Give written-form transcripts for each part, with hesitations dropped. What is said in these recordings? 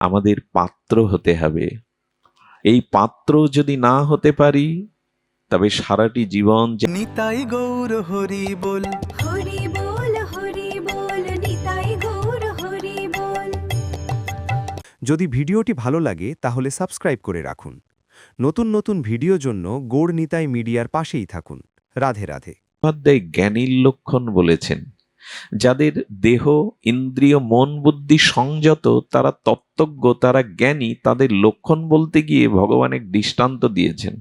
আমাদের পাত্র হতে হবে। এই পাত্র যদি না হতে পারি, তবে সারাটি জীবন নিতাই গৌর হরি বল, হরি বল, হরি বল, নিতাই গৌর হরি বল। যদি ভিডিওটি ভালো লাগে তাহলে সাবস্ক্রাইব করে রাখুন। নতুন নতুন ভিডিওর জন্য গৌর নিতাই মিডিয়ার পাশেই থাকুন। রাধে রাধে। অধ্যায় জ্ঞানীর লক্ষণ বলেছেন, যাদের দেহ ইন্দ্রিয় মন বুদ্ধি সংযত, তারা তত্ত্বজ্ঞ, তারা জ্ঞানী। তাদের লক্ষণ বলতে গিয়ে ভগবান এক দৃষ্টান্ত দিয়েছেন।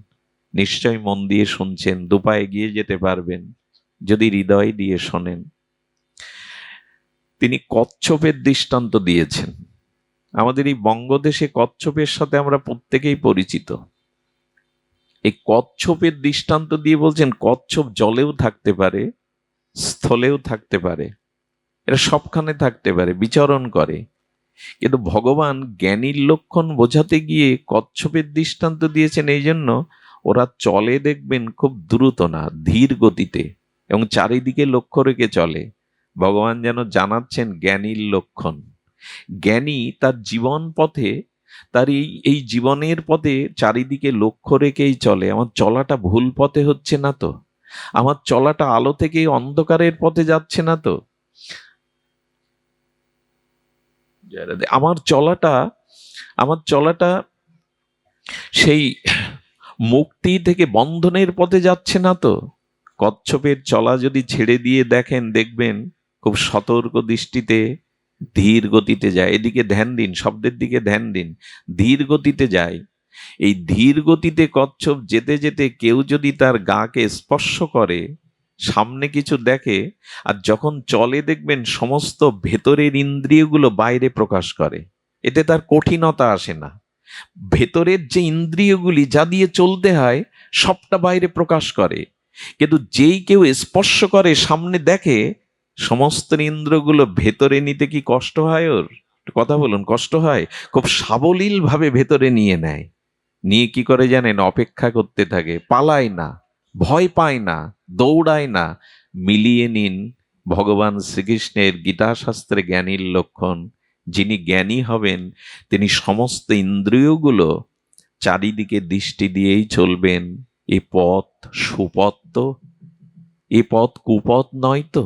নিশ্চয় মন দিয়ে শুনছেন, দুপায়ে গিয়ে যেতে পারবেন যদি হৃদয় দিয়ে শোনেন। তিনি কচ্ছপের দৃষ্টান্ত দিয়েছেন। আমাদের এই বঙ্গদেশে কচ্ছপের সাথে আমরা প্রত্যেকেই পরিচিত। এই কচ্ছপের দৃষ্টান্ত দিয়ে বলছেন, কচ্ছপ জলেও থাকতে পারে, স্থলেও থাকতে পারে, এরা সবখানে থাকতে পারে, বিচরণ করে। কিন্তু ভগবান জ্ঞানীর লক্ষণ বোঝাতে গিয়ে কচ্ছপের দৃষ্টান্ত দিয়েছেন এই জন্য, ওরা চলে দেখবেন খুব দ্রুত না, ধীর গতিতে, এবং চারিদিকে লক্ষ্য রেখে চলে। ভগবান যেন জানাচ্ছেন জ্ঞানীর লক্ষণ। জ্ঞানী তার জীবন পথে, তার এই জীবনের পথে চারিদিকে লক্ষ্য রেখেই চলে। আমার চলাটা ভুল পথে হচ্ছে না তো, আমার চলাটা আলো থেকে অন্ধকারের পথে যাচ্ছে না তো, আমার চলাটা সেই মুক্তি থেকে বন্ধনের পথে যাচ্ছে না তো। কচ্ছপের চলা যদি ছেড়ে দিয়ে দেখেন, দেখবেন খুব সতর্ক দৃষ্টিতে ধীর গতিতে যায়। এদিকে ধ্যান দিন, শব্দের দিকে ধ্যান দিন, ধীর গতিতে যায়। এই ধীর গতিতে কচ্ছপ যেতে যেতে কেউ যদি তার গাকে স্পর্শ করে, সামনে কিছু দেখে, আর যখন চলে দেখবেন সমস্ত ভেতরের ইন্দ্রিয়গুলো বাইরে প্রকাশ করে। এতে তার কঠিনতা আসে না। ভেতরের যে ইন্দ্রিয়গুলি যা দিয়ে চলতে হয় সবটা বাইরে প্রকাশ করে। কিন্তু যেই কেউ স্পর্শ করে, সামনে দেখে, সমস্ত ইন্দ্রগুলো ভেতরে নিতে কি কষ্ট হয় ওর? কথা বলুন, কষ্ট হয়? খুব সাবলীল ভাবে ভেতরে নিয়ে নেয়। নিয়ে কি করে জানেন? অপেক্ষা করতে থাকে, পালায় না, ভয় পায় না, দৌড়ায় না। মিলিয়ে নিন ভগবান শ্রীকৃষ্ণের গীতাশাস্ত্রে জ্ঞানীর লক্ষণ। যিনি জ্ঞানী হবেন, তিনি সমস্ত ইন্দ্রিয়গুলো চারিদিকে দৃষ্টি দিয়েই চলবেন। এ পথ সুপথ তো, এ পথ কুপথ নয় তো।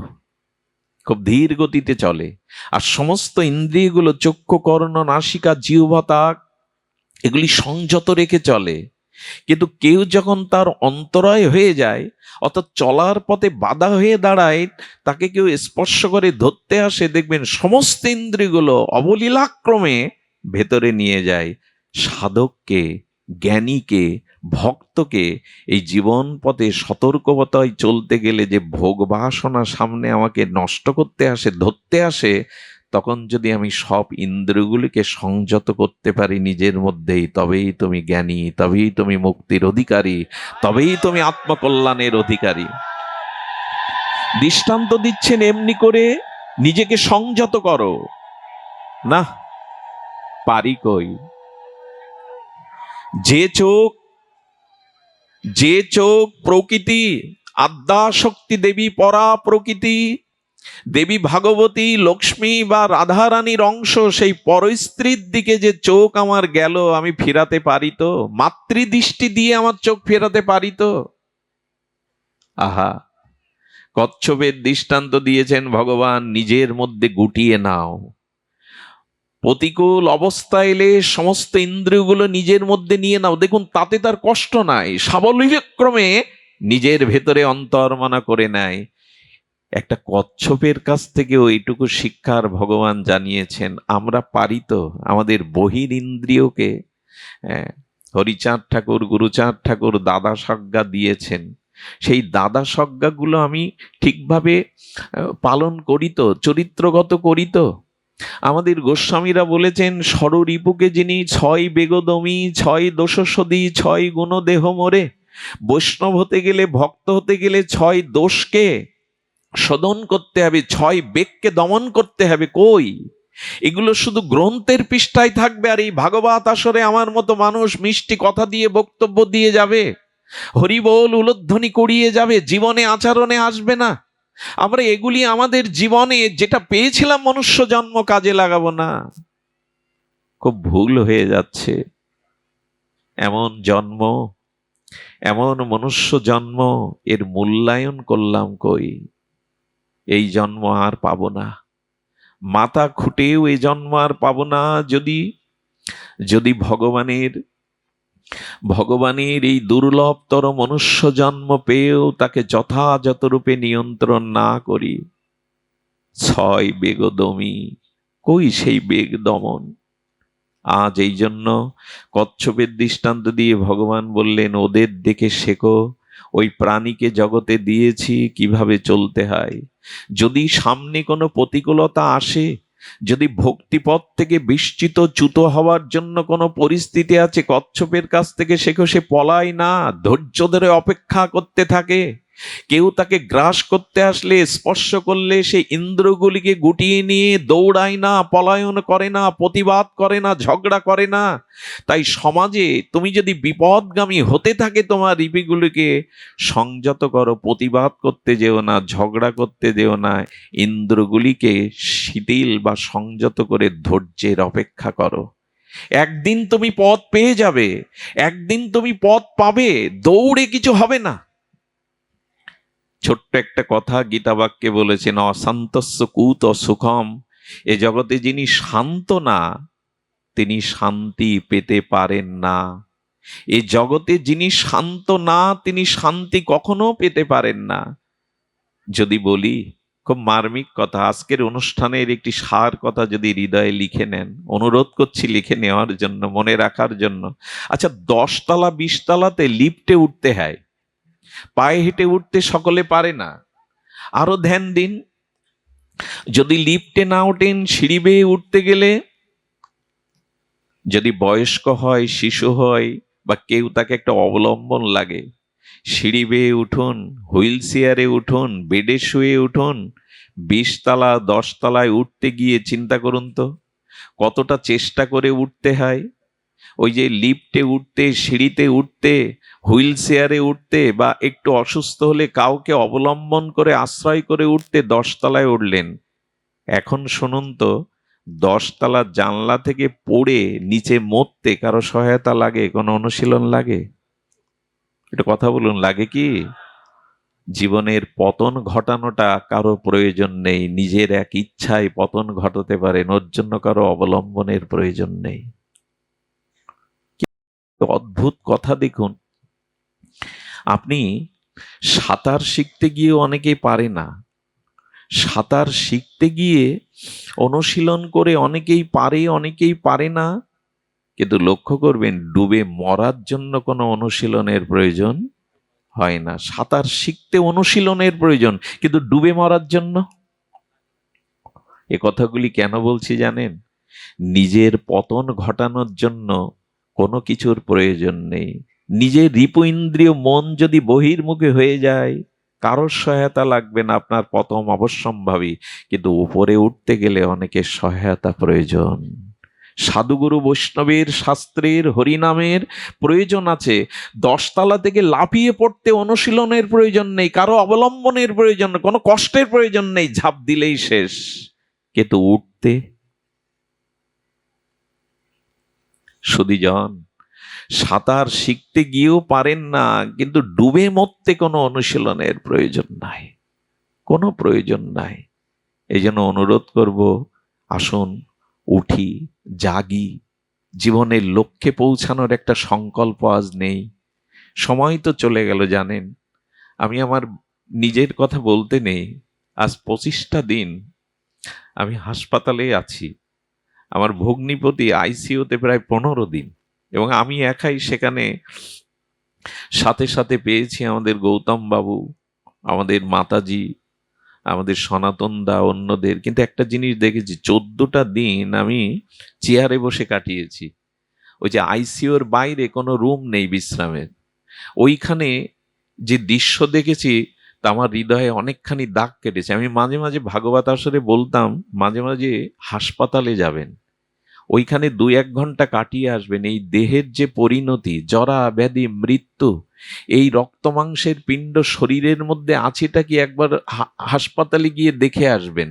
খুব ধীর গতিতে চলে। আর সমস্ত ইন্দ্রিয়গুলো চক্ষু কর্ণ নাসিকা জিহ্বা ত্বক এগুলি সংযত রেখে চলে। কিন্তু কেউ যখন তার অন্তরায় হয়ে যায়, অর্থাৎ চলার পথে বাধা হয়ে দাঁড়ায়, তাকে কেউ স্পর্শ করে ধরতে আসে, দেখবেন সমস্ত ইন্দ্রিয়গুলো অবলীলাক্রমে ভেতরে নিয়ে যায়। সাধককে, জ্ঞানীকে, ভক্তকে এই জীবন পথে সতর্কতায় চলতে গেলে যে ভোগ বাসনা সামনে আমাকে নষ্ট করতে আসে, ধরতে আসে, তখন যদি আমি সব ইন্দ্রিয়গুলিকে সংযত করতে পারি নিজের মধ্যেই, তবেই তুমি জ্ঞানী, তবেই তুমি মুক্তির অধিকারী, তবেই তুমি আত্মকল্যাণের অধিকারী। দৃষ্টান্ত দিচ্ছেন এমনি করে নিজেকে সংযত করো না, পারি কই? যে চোখ প্রকৃতি, আদ্যাশক্তি দেবী পরা প্রকৃতি, দেবী ভাগবতী লক্ষ্মী বা রাধারানীর অংশ, সেই পরস্ত্রীর দিকে যে চোখ আমার গেল, আমি ফেরাতে পারি তো? মাতৃদৃষ্টি দিয়ে আমার চোখ ফেরাতে পারি তো? আহা, কচ্ছপের দৃষ্টান্ত দিয়েছেন ভগবান, নিজের মধ্যে গুটিয়ে নাও। প্রতিকূল অবস্থা এলে সমস্ত ইন্দ্রিয়গুলো নিজের মধ্যে নিয়ে নাও। দেখুন, তাতে তার কষ্ট নাই, সাবলীলক্রমে নিজের ভেতরে অন্তর্মনা করে নেয়। একটা কচ্ছপের কাছ থেকে ওইটুকু শিক্ষার ভগবান জানিয়েছেন। আমরা পারি তো আমাদের বহির ইন্দ্রিয়কে? হরিচাঁদ ঠাকুর, গুরুচাঁদ ঠাকুর দাদা সজ্ঞা দিয়েছেন। সেই দাদা সজ্ঞাগুলো আমি ঠিকভাবে পালন করি তো, চরিত্রগত করি তো? আমাদের গোস্বামীরা বলেছেন, ষড়রিপুকে যিনি ছয় বেগদমি, ছয় দোষসদি, ছয় গুণ দেহ মোরে। বৈষ্ণব হতে গেলে, ভক্ত হতে গেলে ছয় দোষকে শোধন করতে হবে, ছয় বেগকে দমন করতে হবে। কই? এগুলো শুধু গ্রন্থের পৃষ্ঠায় থাকবে, আর এই ভাগবত আসরে আমার মতো মানুষ মিষ্টি কথা দিয়ে বক্তব্য দিয়ে যাবে, হরিবোল উলধ্বনি করিয়ে যাবে, জীবনে আচরণে আসবে না। আমরা এগুলি আমাদের জীবনে যেটা পেয়েছিলাম মনুষ্য জন্ম, কাজে লাগাবো না। খুব ভুল হয়ে যাচ্ছে। এমন জন্ম, এমন মনুষ্য জন্ম, এর মূল্যায়ন করলাম কই? এই জন্ম আর পাবো না, মাথা খুঁটেও এই জন্ম আর পাবো না। যদি যদি ভগবানের এই দুর্লভতর মনুষ্য জন্ম পেয়েও তাকে যথাযথ রূপে নিয়ন্ত্রণ না করি, ছয় বেগদমি, কই সেই বেগ দমন? আজ এই জন্য কচ্ছপের দৃষ্টান্ত দিয়ে ভগবান বললেন, ওদের দেখে শেখো, ওই প্রাণীকে জগতে দিয়েছি কিভাবে চলতে হয়। যদি সামনে কোনো প্রতিকূলতা আসে, যদি ভক্তিপথ থেকে বিস্মিত চ্যুত হওয়ার জন্য কোনো পরিস্থিতি আছে, কচ্ছপের কাছ থেকে শেখো, সে পলায় না, ধৈর্য ধরে অপেক্ষা করতে থাকে। কেউ তাকে গ্রাস করতে আসলে, স্পর্শ করলে সে ইন্দ্রগুলিকে গুটিয়ে নিয়ে দৌড়ায় না, পলায়ন করে না, প্রতিবাদ করে না, ঝগড়া করে না। তাই সমাজে তুমি যদি বিপদগামী হতে থাকে, তোমার রিপিগুলিকে সংযত করো, প্রতিবাদ করতে যেও না, ঝগড়া করতে যেও না, ইন্দ্রগুলিকে শিথিল বা সংযত করে ধৈর্যের অপেক্ষা করো। একদিন তুমি পথ পেয়ে যাবে, একদিন তুমি পথ পাবে, দৌড়ে কিছু হবে না। ছোট্ট একটা কথা গীতা বাক্যে বলেছেন, অশান্তস্য কুত সুখম। এ জগতে যিনি শান্ত না, তিনি শান্তি পেতে পারেন না। এ জগতে যিনি শান্ত না, তিনি শান্তি কখনো পেতে পারেন না। যদি বলি, খুব মার্মিক কথা, আজকের অনুষ্ঠানের একটি সার কথা যদি হৃদয়ে লিখে নেন, অনুরোধ করছি লিখে নেওয়ার জন্য, মনে রাখার জন্য। আচ্ছা, 10 তলা 20 তলাতে লিফটে উঠতে হয়, পায়ে হেঁটে উঠতে সকলে পারে না। আরো ধ্যান দিন, যদি লিফটে না ওঠেন, সিঁড়ি বেয়ে উঠতে গেলে, যদি বয়স্ক হয়, শিশু হয়, বা কেউ তাকে একটা অবলম্বন লাগে, সিঁড়ি বেয়ে উঠুন, হুইল চেয়ারে উঠুন, বেডে শুয়ে উঠুন, 20 তলা 10 তলায় উঠতে গিয়ে চিন্তা করুন তো কতটা চেষ্টা করে উঠতে হয়। ওই যে লিফটে উঠতে, সিঁড়িতে উঠতে, হুইল চেয়ারে উঠতে, বা একটু অসুস্থ হলে কাউকে অবলম্বন করে আশ্রয় করে উঠতে 10 তলায় উঠলেন। এখন শুনুন তো, 10 তলার জানলা থেকে পড়ে নিচে মরতে কারো সহায়তা লাগে? কোনো অনুশীলন লাগে? একটু কথা বলুন, লাগে কি? জীবনের পতন ঘটানোটা কারো প্রয়োজন নেই, নিজের এক ইচ্ছায় পতন ঘটাতে পারেন, ওর জন্য কারো অবলম্বনের প্রয়োজন নেই। অদ্ভুত কথা দেখুন, আপনি সাঁতার শিখতে গিয়ে অনেকেই পারে না, সাঁতার শিখতে গিয়ে অনুশীলন করে অনেকেই পারে, অনেকেই পারে না। কিন্তু লক্ষ্য করবেন, ডুবে মরার জন্য কোনো অনুশীলনের প্রয়োজন হয় না। সাঁতার শিখতে অনুশীলনের প্রয়োজন, কিন্তু ডুবে মরার জন্য? এ কথাগুলি কেন বলছি জানেন? নিজের পতন ঘটানোর জন্য কোনো কিছুর প্রয়োজন নেই। নিজের রিপু ইন্দ্রিয় মন যদি বহির্মুখী হয়ে যায়, কারোর সহায়তা লাগবে না, আপনার পতন অবশ্যম্ভাবী। কিন্তু উপরে উঠতে গেলে অনেকের সহায়তা প্রয়োজন। সাধুগুরু বৈষ্ণবের, শাস্ত্রের, হরিনামের প্রয়োজন আছে। 10 তলা থেকে লাফিয়ে পড়তে অনুশীলনের প্রয়োজন নেই, কারো অবলম্বনের প্রয়োজন, কোনো কষ্টের প্রয়োজন নেই, ঝাঁপ দিলেই শেষ। কিন্তু উঠতে, সুধীজন, সাঁতার শিখতে গিয়েও পারেন না, কিন্তু ডুবে মরতে কোনো অনুশীলনের প্রয়োজন নাই, কোনো প্রয়োজন নাই। এই জন্য অনুরোধ করব, আসুন উঠি, জাগি, জীবনের লক্ষ্যে পৌঁছানোর একটা সংকল্প আজ নেই। সময় তো চলে গেল জানেন। আমি আমার নিজের কথা বলতে নেই, আজ 25টা দিন আমি হাসপাতালে আছি। আমার ভগ্নিপতি আইসিইউতে প্রায় 15 দিন, এবং আমি একাই সেখানে। সাথে সাথে পেয়েছি আমাদের গৌতম বাবু, আমাদের মাতাজি, আমাদের সনাতন দা, অন্যদের। কিন্তু একটা জিনিস দেখেছি, 14টা দিন আমি চেয়ারে বসে কাটিয়েছি। ওই যে আইসিইউর বাইরে কোনো রুম নেই বিশ্রামের, ওইখানে যে দৃশ্য দেখেছি তা আমার হৃদয়ে অনেকখানি দাগ কেটেছে। আমি মাঝে মাঝে ভাগবত আসরে বলতাম, মাঝে মাঝে হাসপাতালে যাবেন, ওইখানে 2-1 ঘন্টা কাটিয়ে আসবেন। এই দেহের যে পরিণতি, জরা ব্যাধি মৃত্যু, এই রক্ত মাংসের পিণ্ড শরীরের মধ্যে আছেটা কি একবার হাসপাতালে গিয়ে দেখে আসবেন।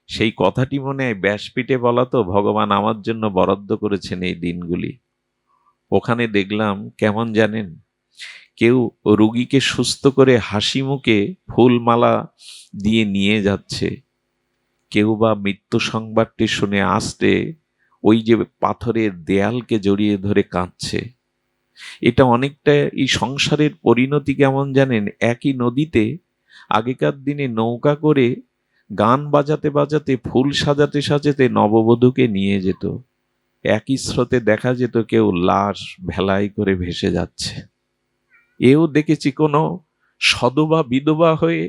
সেই কথাটি মনে হয় ব্যাসপীঠে বলা, তো ভগবান আমার জন্য বরাদ্দ করেছেন এই দিনগুলি। ওখানে দেখলাম কেমন জানেন, কেউ রুগীকে সুস্থ করে হাসি মুখে ফুলমালা দিয়ে নিয়ে যাচ্ছে, কেউ বা মৃত্যু সংবাদটি শুনে আসতে ওই যে পাথরের দেয়ালকে জড়িয়ে ধরে কাঁদছে। এটা অনেকটা এই সংসারের পরিণতি কেমন জানেন, একই নদীতে আগেকার দিনে নৌকা করে গান বাজাতে বাজাতে ফুল সাজাতে সাজাতে নববধূকে নিয়ে যেত, একই স্রোতে দেখা যেত কেউ লাশ ভেলাই করে ভেসে যাচ্ছে। এও দেখেছি কোনো সধবা বিধবা হয়ে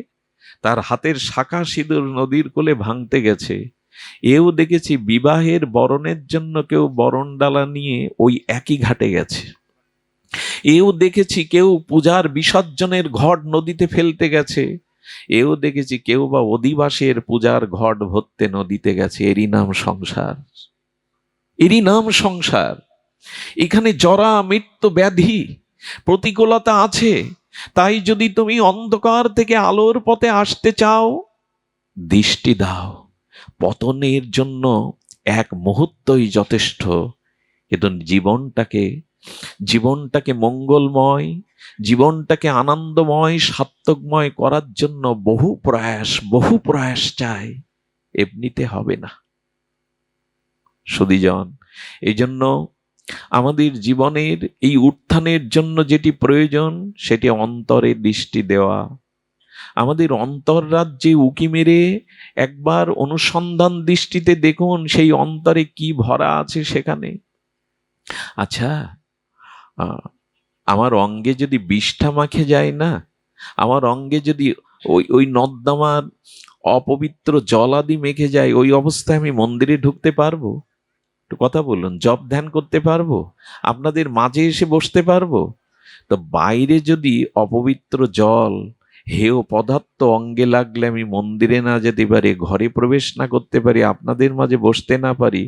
তার হাতের শাখা সিঁদুর নদীর কোলে ভাঙতে গেছে। এও দেখেছি বিবাহের বরণের জন্য কেউ বরণ ডালা নিয়ে ওই একই ঘাটে গেছে। এও দেখেছি কেউ পূজার বিসর্জনের ঘট নদীতে ফেলতে গেছে। এও দেখেছি কেউ বা অধিবাসের পূজার ঘট ভরতে নদীতে গেছে। এরই নাম সংসার, এরই নাম সংসার। এখানে জরা মৃত্যু ব্যাধি প্রতিকূলতা আছে। তাই যদি তুমি অন্ধকার থেকে আলোর পথে আসতে চাও, দৃষ্টি দাও। পতনের জন্য এক মুহূর্তই যথেষ্ট, কিন্তু জীবনটাকে মঙ্গলময়, জীবনটাকে আনন্দময় সার্থকময় করার জন্য বহু প্রয়াস চাই, এমনিতে হবে না সুধীজন। এই জন্য আমাদের জীবনের এই উত্থানের জন্য যেটি প্রয়োজন সেটি অন্তরে দৃষ্টি দেওয়া। আমাদের অন্তররাজ্যে উকি মেরে একবার অনুসন্ধান দৃষ্টিতে দেখুন সেই অন্তরে কি ভরা আছে সেখানে। আচ্ছা, আমার অঙ্গে যদি বিষ্ঠা মাখে যায় না, আমার অঙ্গে যদি ওই নর্দমার অপবিত্র জলাদি মেখে যায়, ওই অবস্থায় আমি মন্দিরে ঢুকতে পারবো? একটু কথা বলুন, জপ ধ্যান করতে পারবো? আপনাদের মাঝে এসে বসতে পারবো? তো বাইরে যদি অপবিত্র জল হেয় পদার্থ অঙ্গে লাগলে আমি মন্দিরে না যেতে পারি, ঘরে প্রবেশ না করতে পারি, আপনাদের মাঝে বসতে না পারি,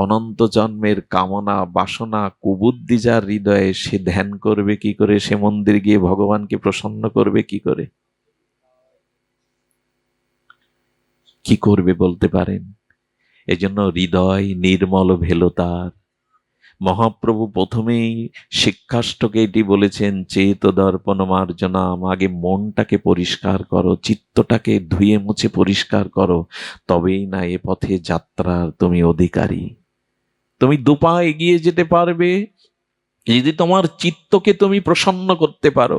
অনন্ত জন্মের কামনা বাসনা কুবুদ্ধি যার হৃদয়ে, সে ধ্যান করবে কি করে? সে মন্দির গিয়ে ভগবানকে প্রসন্ন করবে কি করে? কি করবে বলতে পারেন? এজন্য হৃদয় নির্মল ভেলো তার। মহাপ্রভু প্রথমেই শিক্ষাষ্টকে এটি বলেছেন, চেত দর্পণ মার্জনাম। আগে মনটাকে পরিষ্কার করো, চিত্তটাকে ধুয়ে মুছে পরিষ্কার করো, তবেই না এ পথে যাত্রার তুমি অধিকারী। তুমি দুপা এগিয়ে যেতে পারবে যদি তোমার চিত্তকে তুমি প্রসন্ন করতে পারো,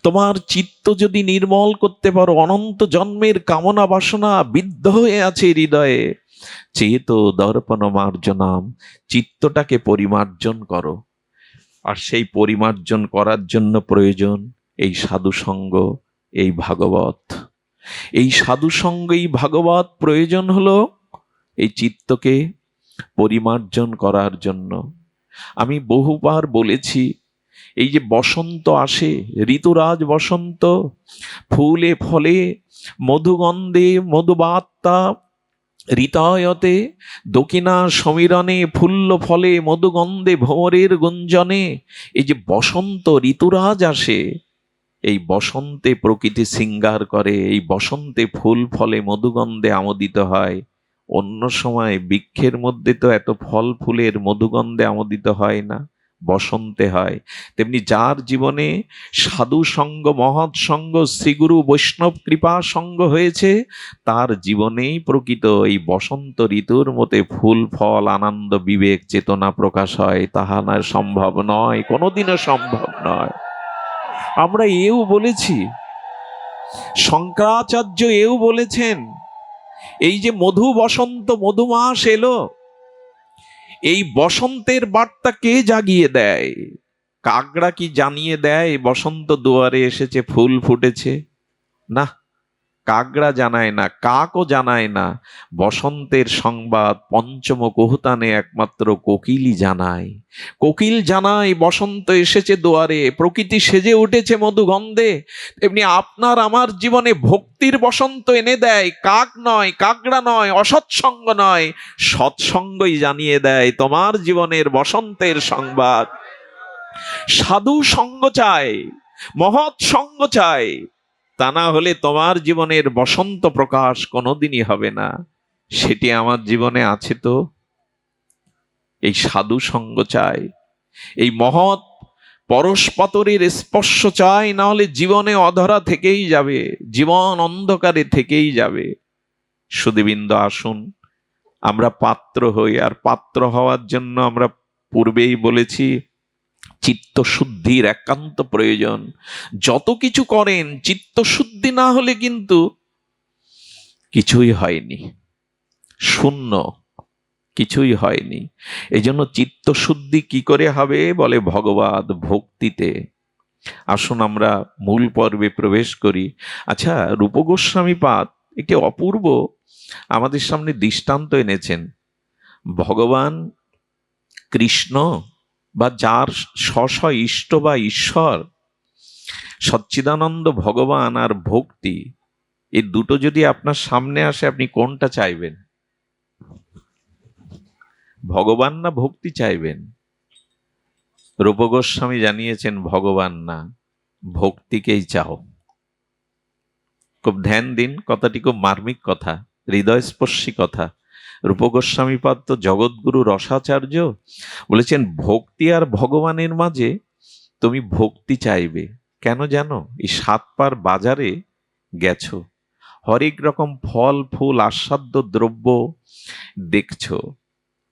তোমার চিত্ত যদি নির্মল করতে পারো। অনন্ত জন্মের কামনা বাসনা বিদ্ধ হয়ে আছে হৃদয়ে, চেত দর্পণ মার্জনাম, চিত্তটাকে পরিমার্জন করো। আর সেই পরিমার্জন করার জন্য প্রয়োজন এই সাধুসঙ্গ, এই ভাগবত। এই সাধুসঙ্গ, এই ভাগবত প্রয়োজন হলো এই চিত্তকে পরিমার্জন করার জন্য। আমি বহুবার বলেছি, এই যে বসন্ত আসে, ঋতুরাজ বসন্ত, ফুলে ফলে মধুগন্ধে মধুবাত্তা ঋতায়তে দক্ষিণা সমীরণে ফুল্ল ফলে মধুগন্ধে ভ্রমরের গুঞ্জনে। এই যে বসন্ত ঋতুরাজ আসে, এই বসন্তে প্রকৃতি শৃঙ্গার করে, এই বসন্তে ফুল ফলে মধুগন্ধে আমোদিত হয়। অন্য সময় বৃক্ষের মধ্যে তো এত ফল ফুলের মধুগন্ধে আমোদিত হয় না, বসন্তে হয়। তেমনি যার জীবনে সাধু সঙ্গ, মহৎ সঙ্গ, শ্রীগুরু বৈষ্ণব কৃপা সঙ্গ হয়েছে, তার জীবনেই প্রকৃত এই বসন্ত ঋতুর মতে ফুল ফল আনন্দ বিবেক চেতনা প্রকাশ হয়। তাহা না সম্ভব নয়, কোনোদিনও সম্ভব নয়। আমরা এও বলেছি, শঙ্করাচার্য এও বলেছেন, এই যে মধু বসন্ত মধুমাস এলো, এই বসন্তের বার্তা কে জাগিয়ে দেয়? কাকড়া কি জানিয়ে দেয় বসন্ত দুয়ারে এসেছে, ফুল ফুটেছে? না, কাকড়া জানায় না, কাকও জানায় না। বসন্তের সংবাদ পঞ্চম কুহুতানে একমাত্র কোকিলই জানায়। কোকিল জানায় বসন্ত এসেছে দুয়ারে, প্রকৃতি সেজে উঠেছে মধুগন্ধে। তেমনি আপনার আমার জীবনে ভক্তির বসন্ত এনে দেয়, কাক নয়, কাকড়া নয়, অসৎসঙ্গ নয়, সৎসঙ্গই জানিয়ে দেয় তোমার জীবনের বসন্তের সংবাদ। সাধু সঙ্গ চাই, মহৎ সঙ্গ চাই, তা না হলে তোমার জীবনের বসন্ত প্রকাশ কোনোদিনই হবে না। সেটি আমার জীবনে আছে তো। এই সাধু সঙ্গ চাই, এই মহৎ পরশপাতরের স্পর্শ চাই, না হলে জীবনে অধরা থেকেই যাবে, জীবন অন্ধকারে থেকেই যাবে। সুধীবৃন্দ, আসুন আমরা পাত্র হই। আর পাত্র হওয়ার জন্য আমরা পূর্বেই বলেছি, চিত্তশুদ্ধির একান্ত প্রয়োজন। যত কিছু করেন চিত্তশুদ্ধি না হলে কিন্তু কিছুই হয়নি, শূন্য, কিছুই হয়নি। এই জন্য চিত্তশুদ্ধি কি করে হবে বলে, ভগবত ভক্তিতে। আসুন আমরা মূল পর্বে প্রবেশ করি। আচ্ছা, রূপ গোস্বামীপাদ একটি অপূর্ব আমাদের সামনে দৃষ্টান্ত এনেছেন। ভগবান কৃষ্ণ বা যার স্ব ইষ্ট বা ঈশ্বর সচ্চিদানন্দ ভগবান আর ভক্তি, এই দুটো যদি আপনার সামনে আসে, আপনি কোনটা চাইবেন? ভগবান না ভক্তি চাইবেন? রূপ গোস্বামী জানিয়েছেন, ভগবান না, ভক্তিকেই চাও। খুব ধ্যান দিন, কথাটি খুব মার্মিক কথা, হৃদয়স্পর্শী কথা। রূপ গোস্বামীপাদ তো জগৎগুরু রসাচার্য, বলেছেন ভক্তি আর ভগবানের মাঝে তুমি ভক্তি চাইবে। কেন জানো? এই 7 পার বাজারে গেছো, হরেক রকম ফল ফুল আস্বাদ্য দ্রব্য দেখছো,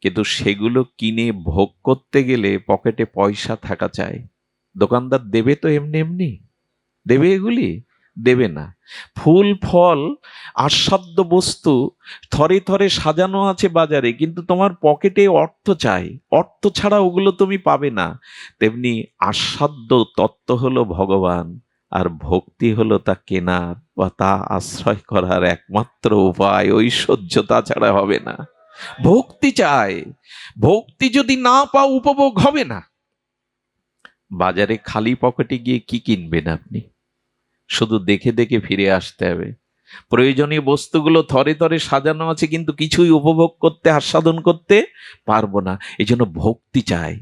কিন্তু সেগুলো কিনে ভোগ করতে গেলে পকেটে পয়সা থাকা চাই। দোকানদার দেবে তো এমনি এমনি? দেবে? এগুলি দেবে না। ফুল ফল আস্বাদ্য বস্তু থরে থরে সাজানো আছে বাজারে, কিন্তু তোমার পকেটে অর্থ চাই, অর্থ ছাড়া ওগুলো তুমি পাবে না। তেমনি আস্বাদ্য তত্ত্ব হলো ভগবান, আর ভক্তি হলো তা কেনার বা তা আশ্রয় করার একমাত্র উপায়, ঐশ্বর্য, ছাড়া হবে না। ভক্তি চাই, ভক্তি যদি না পাও উপভোগ হবে না। বাজারে খালি পকেটে গিয়ে কি কিনবেন আপনি? শুধু দেখে দেখে ফিরে আসতে হবে। প্রয়োজনীয় বস্তুগুলো থরে থরে সাজানো আছে, কিন্তু কিছুই উপভোগ করতে, আস্বাদন করতে পারবো না। এই জন্য ভক্তি চাই।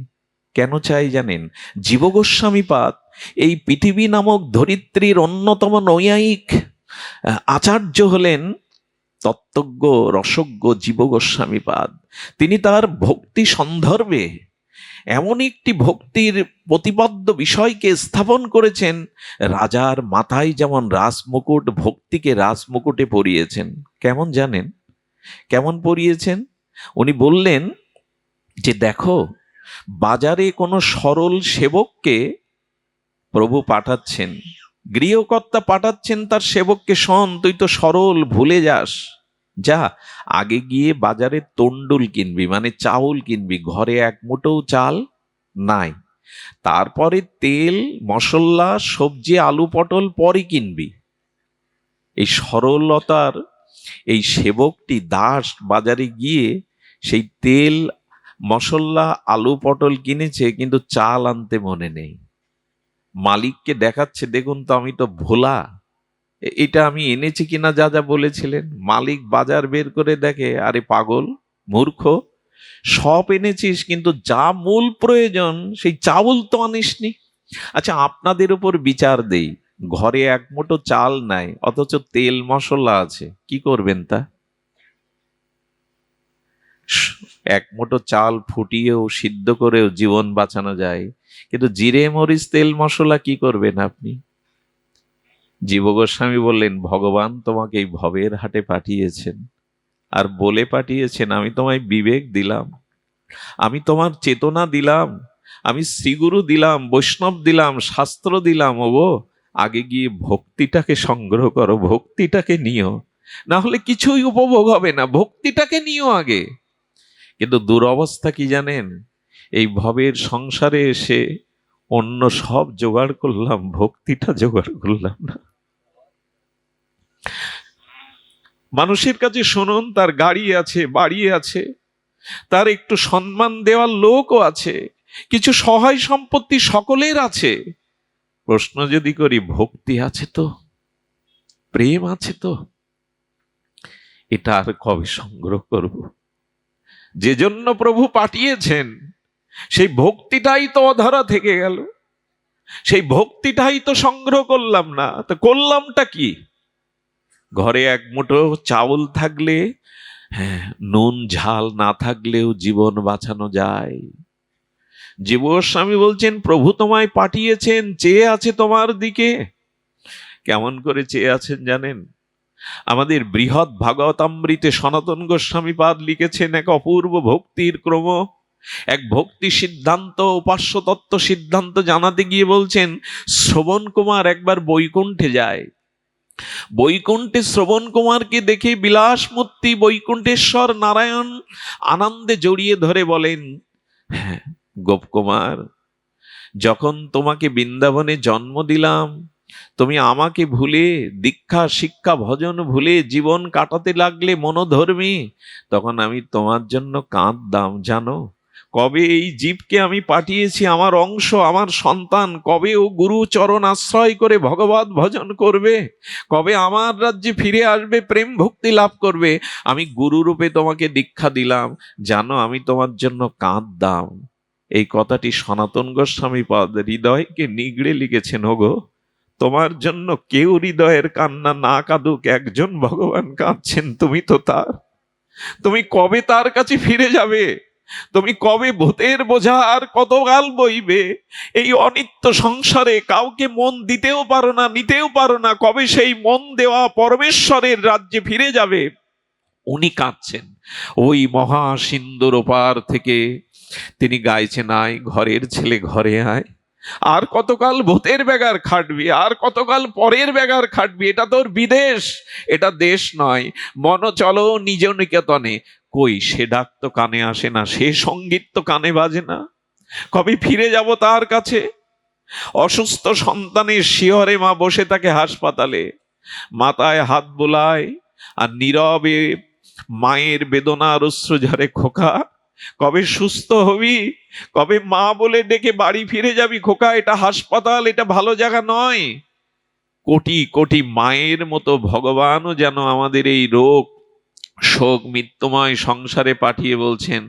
কেন চাই জানেন? জীব গোস্বামীপাদ এই পৃথিবী নামক ধরিত্রীর অন্যতম নৈয়ায়িক আচার্য হলেন তত্ত্বজ্ঞ রসজ্ঞ জীব গোস্বামীপাদ। তিনি তার ভক্তি সন্দর্ভে এমন একটি ভক্তির প্রতিপাদ্য বিষয়কে স্থাপন করেছেন, রাজার মাথায় যেমন রাজমুকুট, ভক্তিকে রাজমুকুটে পরিয়েছেন। কেমন জানেন? কেমন পরিয়েছেন? উনি বললেন যে দেখো, বাজারে কোনো সরল সেবককে প্রভু পাঠাচ্ছেন, গৃহকর্তা পাঠাচ্ছেন তার সেবককে, শোন তুই তো সরল, ভুলে যাস, যা আগে গিয়ে বাজারে তন্ডুল কিনবি, মানে চাউল কিনবি, ঘরে এক মুঠোও চাল নাই। তারপরে তেল মশলা সবজি আলু পটল পরে কিনবি। এই সরলতার এই সেবকটি দাস বাজারে গিয়ে সেই তেল মশলা আলু পটল কিনেছে, কিন্তু চাল আনতে মনে নেই। মালিককে দেখাচ্ছে, দেখুন তো আমি তো ভোলা, এটা আমি এনেছি কিনা যা যা বলেছিলেন। মালিক বাজার বের করে দেখে, আরে পাগল মূর্খ, সব এনেছিস, কিন্তু যা মূল প্রয়োজন সেই চাউল তো আনিসনি। আচ্ছা, আপনাদের উপর বিচার দেই, ঘরে এক মুঠো চাল নাই, অথচ তেল মশলা আছে, কি করবেন তা? এক মুঠো চাল ফুটিয়েও সিদ্ধ করেও জীবন বাঁচানো যায়, কিন্তু জিরে মরিচ তেল মশলা কি করবেন আপনি? জীব গোস্বামী বললেন, ভগবান তোমাকে এই ভবের হাটে পাঠিয়েছেন, আর বলে পাঠিয়েছেন, আমি তোমায় বিবেক দিলাম, আমি তোমার চেতনা দিলাম, আমি শ্রীগুরু দিলাম, বৈষ্ণব দিলাম, শাস্ত্র দিলাম, ওগো আগে গিয়ে ভক্তিটাকে সংগ্রহ করো, ভক্তিটাকে নিও, না হলে কিছুই উপভোগ হবে না, ভক্তিটাকে নিও আগে। কিন্তু দুরবস্থা কি জানেন? এই ভবের সংসারে এসে অন্য সব জোগাড় করলাম, ভক্তিটা জোগাড় করলাম না। মানুষের কাছে শুনুন, তার গাড়ি আছে, বাড়ি আছে, তার একটু সম্মান দেওয়ার লোকও আছে, কিছু সহায় সম্পত্তি সকলের আছে। প্রশ্ন যদি করি, ভক্তি আছে তো, প্রেম আছে তো, এটা আর কবে সংগ্রহ করব? যে জন্য প্রভু পাঠিয়েছেন সেই ভক্তিটাই তো অধরা থেকে গেল, সেই ভক্তিটাই তো সংগ্রহ করলাম না। তো করলামটা কি? ঘরে এক মুঠো চাউল থাকলে হ্যাঁ, নুন ঝাল না থাকলেও জীবন বাঁচানো যায়। জীবস্বামী বলছেন, প্রভু তোমায় পাঠিয়েছেন, চেয়ে আছে তোমার দিকে। কেমন করে চেয়ে আছেন জানেন? আমাদের বৃহৎ ভাগবতামৃতে সনাতন গোস্বামী পাদ লিখেছেন এক অপূর্ব ভক্তির ক্রম। এক ভক্তি সিদ্ধান্ত, উপাস্য তত্ত্ব সিদ্ধান্ত জানাতে গিয়ে বলছেন, শ্রবণ কুমার একবার বৈকুণ্ঠে যায়। বৈকুণ্ঠে শ্রবণ কুমারকে দেখে বিলাসমূর্তি বৈকুণ্ঠেশ্বর নারায়ণ আনন্দে জড়িয়ে ধরে বলেন, হ্যাঁ গোপকুমার, যখন তোমাকে বৃন্দাবনে জন্ম দিলাম, তুমি আমাকে ভুলে, দীক্ষা শিক্ষা ভজন ভুলে জীবন কাটাতে লাগলে মনোধর্মী, তখন আমি তোমার জন্য কাঁদতাম জানো। কবে এই জীবকে আমি পাঠিয়েছি, আমার অংশ, আমার সন্তান, কবে ও গুরু চরণ আশ্রয় করে ভগবত ভজন করবে, কবে আমার রাজ্যে ফিরে আসবে, প্রেম ভক্তি লাভ করবে। আমি গুরু রূপে তোমাকে দীক্ষা দিলাম জানো, আমি তোমার জন্য কাঁদতাম। এই কথাটি সনাতন গোস্বামী পাদ হৃদয়কে নিগড়ে লিখেছেন। ওগো, তোমার জন্য কেউ হৃদয়ের কান্না না কাঁদুক, একজন ভগবান কাঁদছেন, তুমি তো তার। তুমি কবে তার কাছে ফিরে যাবে? তুমি কবে ভূতের বোঝা আর কতকাল বইবে? এই অনিত্য সংসারে কাউকে মন দিতেও পারো না, নিতেও পারো না। কবে সেই মন দেওয়া পরমেশ্বরের রাজ্যে ফিরে যাবে? উনি কাঁদছেন। ওই মহা সিন্ধুর ওপার থেকে তিনি গাইছেন, আয় ঘরের ছেলে ঘরে আয়। আর কতকাল ভূতের বেগার খাটবি, আর কতকাল পরের বেগার খাটবি? এটা তোর বিদেশ, এটা দেশ নয়। মন চলো নিজ নিকেতনে। কই সে ডাক তো কানে আসে না, সে সঙ্গীত তো কানে বাজে না। কবে ফিরে যাব তার কাছে? অসুস্থ সন্তানের শিহরে মা বসে থাকে হাসপাতালে, মাথায় হাত বোলায় আর নীরবে মায়ের বেদনার অশ্রু ঝরে, খোকা কবে সুস্থ হবি? কবে মা বলে ডেকে বাড়ি ফিরে যাবি? খোকা, এটা হাসপাতাল, এটা ভালো জায়গা নয়। কোটি কোটি মায়ের মতো ভগবানও যেন আমাদের এই রোগ শোক মৃত্যুময় সংসারে পাঠিয়ে বলছেন,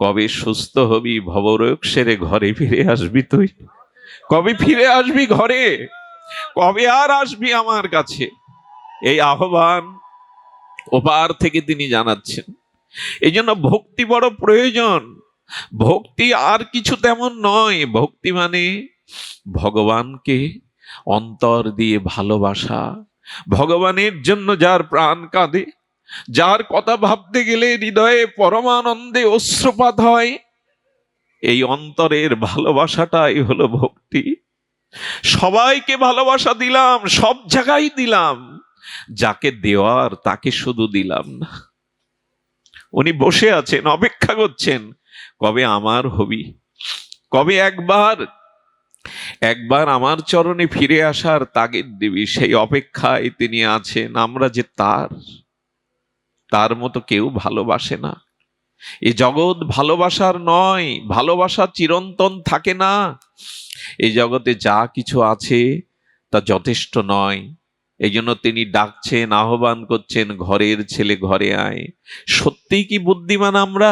কবে সুস্থ হবি, ভবরোগ সেরে ঘরে ফিরে আসবি তুই? কবে ফিরে আসবি ঘরে? কবে আর আসবি আমার কাছে? এই আহ্বান ওপার থেকে তিনি জানাচ্ছেন। এই জন্য ভক্তি বড় প্রয়োজন। ভক্তি আর কিছু তেমন নয়। ভক্তি মানে ভগবানকে অন্তর দিয়ে ভালোবাসা, ভগবানের জন্য যার প্রাণ কাঁদে, যার কথা ভাবতে গেলে হৃদয়ে পরমানন্দে অশ্রুপাত হয়, এই অন্তরের ভালোবাসাটাই হলো ভক্তি। সবাইকে ভালোবাসা দিলাম, সব জায়গায় দিলাম, যাকে দেওয়ার তাকে শুধু দিলাম না। উনি বসে আছেন, অপেক্ষা করছেন, কবে আমার হবি, কবে একবার আমার চরণে ফিরে আসার তাগিদ দিবি। সেই অপেক্ষায় তিনি আছেন। আমরা যে তার মতো কেউ ভালোবাসে না। এই জগৎ ভালোবাসার নয়, ভালোবাসা চিরন্তন থাকে না। এই জগতে যা কিছু আছে তা যথেষ্ট নয়। এই জন্য তিনি ডাকছেন, আহ্বান করছেন, ঘরের ছেলে ঘরে আয়। সত্যিই কি বুদ্ধিমান আমরা?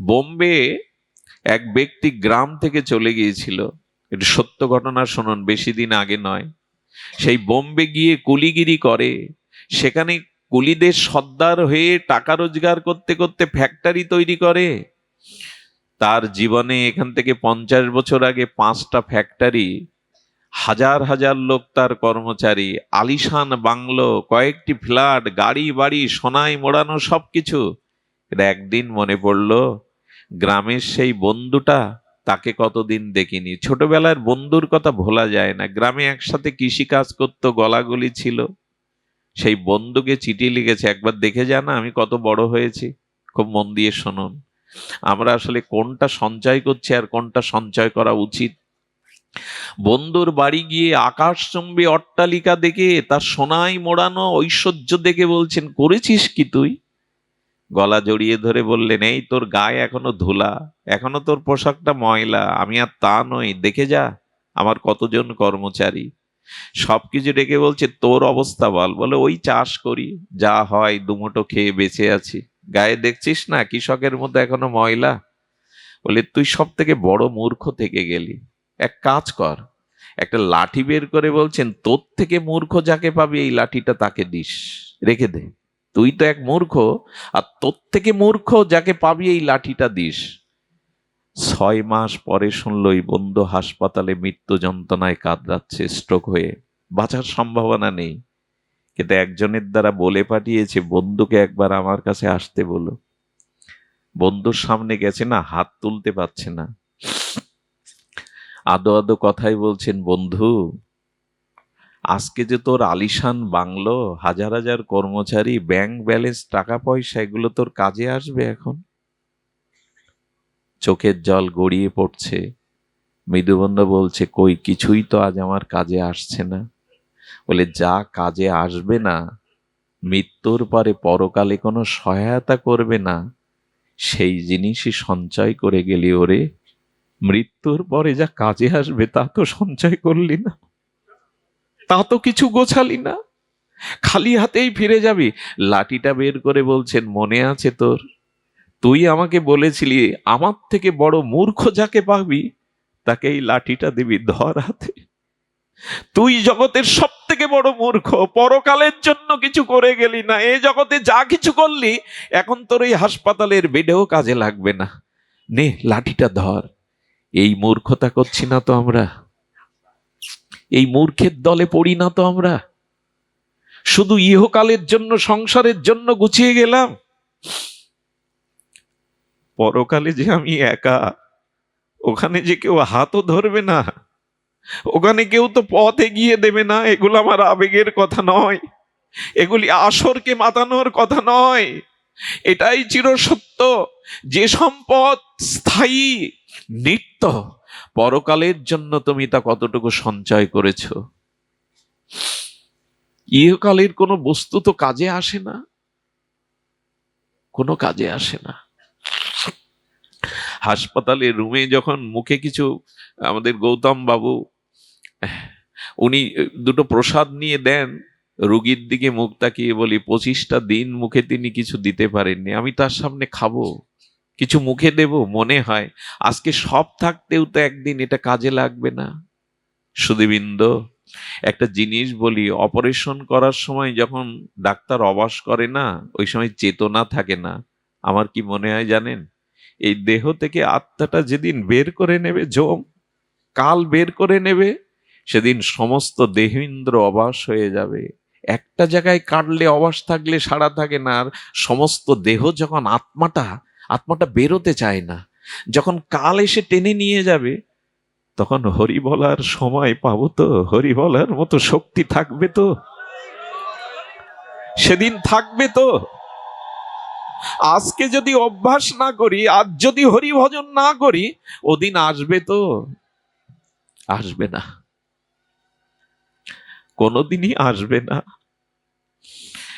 বোম্বে এক ব্যক্তি গ্রাম থেকে চলে গিয়েছিল। এটা সত্য ঘটনা, শুনুন, বেশি দিন আগে নয়। সেই বোম্বে গিয়ে কুলিগিরি করে, সেখানে কুলিদের সর্দার হয়ে টাকা রোজগার করতে করতে ফ্যাক্টরি তৈরি করে। তার জীবনে এখান থেকে 50 বছর আগে 5টা ফ্যাক্টরি, হাজার হাজার লোক তার কর্মচারী, আলিশান বাংলো, কয়েকটি ফ্ল্যাট, গাড়ি বাড়ি, সোনায় মোড়ানো সবকিছু। এটা একদিন মনে পড়লো গ্রামের সেই বন্ধুটা, তাকে কতদিন দেখিনি। ছোটবেলার বন্ধুর কথা ভোলা যায় না। গ্রামে একসাথে কৃষি কাজ করতো, গলাগলি ছিল। সেই বন্ধুকে চিঠি লিখেছে, একবার দেখে যা না আমি কত বড় হয়েছি। খুব মন দিয়ে শুনুন, আমরা আসলে কোনটা সঞ্চয় করছি আর কোনটা সঞ্চয় করা উচিত। বন্ধুর বাড়ি গিয়ে আকাশচুম্বী অট্টালিকা দেখে, তার সোনায় মোড়ানো ঐশ্বর্য দেখে বলছেন, করেছিস কি তুই? গলা জড়িয়ে ধরে বললেন, এই তোর গায়ে এখনো ধুলা, এখনো তোর পোশাকটা ময়লা। আমি আর তা নই, দেখে যা আমার কতজন কর্মচারী। সবকিছু ডেকে বলছে, তোর অবস্থা বল। বলে, ওই চাষ করি, যা হয় দুমুঠো খেয়ে বেঁচে আছি। গায়ে দেখছিস না কৃষকের মধ্যে এখনো ময়লা? বলে, তুই সব থেকে বড় মূর্খ থেকে গেলি। এক কাজ কর, একটা লাঠি বের করে বলছেন, তোর থেকে মূর্খ যাকে পাবি এই লাঠিটা তাকে দিস, রেখে দে। তুই তো এক মূর্খ, আর তোর থেকে মূর্খ যাকে পাবি এই লাঠিটা দিস। 6 মাস পরে শুনলো এই বন্ধু হাসপাতালে মৃত্যু যন্ত্রণায় কাতরাচ্ছে, স্ট্রোক হয়ে, বাঁচার সম্ভাবনা নেই। কিন্তু একজনের দ্বারা বলে পাঠিয়েছে বন্ধুকে একবার আমার কাছে আসতে বলো। বন্ধুর সামনে গেছে না, হাত তুলতে পারছে না, আদো আদো কথাই বলছেন, বন্ধু আজকে যে তোর আলিশান বাংলো, হাজার হাজার কর্মচারী, ব্যাংক ব্যালেন্স, টাকা পয়সা, এগুলো তোর কাজে আসবে এখন? চোখের জল গড়িয়ে পড়ছে। মৃদুবন্ধ বলছে, কই কিছুই তো আজ আমার কাজে আসছে না। বলে, যা কাজে আসবে না, মৃত্যুর পরে পরকালে কোনো সহায়তা করবে না, সেই জিনিসই সঞ্চয় করে গেলি ওরে। মৃত্যুর পরে যা কাজে আসবে তা তো সঞ্চয় করলি না, তা তো কিছু গোছালি না, খালি হাতেই ফিরে যাবি। লাঠিটা বের করে বলছেন, মনে আছে তোর? তুই আমাকে বলেছিলি আমার থেকে বড় মূর্খ যাকে পাবি তাকে এই লাঠিটা দিবি, ধর হাতে। তুই জগতের সব থেকে বড় মূর্খ, পরকালের জন্য কিছু করে গেলি না, এই জগতে যা কিছু করলি এখন তোর এই হাসপাতালের বেডেও কাজে লাগবে না, নে লাঠিটা ধর। এই মূর্খতা করছি না তো আমরা? এই মূর্খের দলে পড়ি না তো আমরা? শুধু ইহকালের জন্য, সংসারের জন্য গুছিয়ে গেলাম, পরকালে যে আমি একা, ওখানে যে কেউ হাতও ধরবে না, ওখানে কেউ তো পথ এগিয়ে দেবে না। এগুলো আমার আবেগের কথা নয়, এগুলি আসরকে মাতানোর কথা নয়। এটাই চিরসত্য, যে সম্পদ স্থায়ী, নিত্য, পরকালের জন্য তুমি তা কতটুকু সঞ্চয় করেছো। ইহকালের কোনো বস্তু তো কাজে আসে না, কোনো কাজে আসে না। হাসপাতালের রুমে যখন মুখে কিছু, আমাদের গৌতম বাবু উনি দুটো প্রসাদ নিয়ে দেন, রুগীর দিকে মুখ তাকিয়ে বলি, 25টা দিন মুখে তিনি কিছু দিতে পারেননি, আমি তার সামনে খাবো, কিছু মুখে দেব, মনে হয় আজকে সব থাকতেও তো একদিন এটা কাজে লাগবে না। সুধীবৃন্দ, একটা জিনিস বলি, অপারেশন করার সময় যখন ডাক্তার অবাস করে না, ওই সময় চেতনা থাকে না। আমার কি মনে হয় জানেন, এই দেহ থেকে আত্মাটা যেদিন বের করে নেবে, কাল বের করে নেবে, সেদিন সমস্ত দেহেন্দ্র অবাস হয়ে যাবে। একটা জায়গায় কাটলে অবাস থাকলে সাড়া থাকে না, আর সমস্ত দেহ যখন আত্মাটা বেরোতে চায় না, যখন কাল এসে টেনে নিয়ে যাবে, তখন হরি বলার সময় পাবো তো? হরি বলার মতো শক্তি থাকবে তো? সেদিন থাকবে তো? আজকে যদি অভ্যাস না করি, আজ যদি হরি ভজন না করি, ওদিন আসবে তো? আসবে না, কোনোদিনই আসবে না।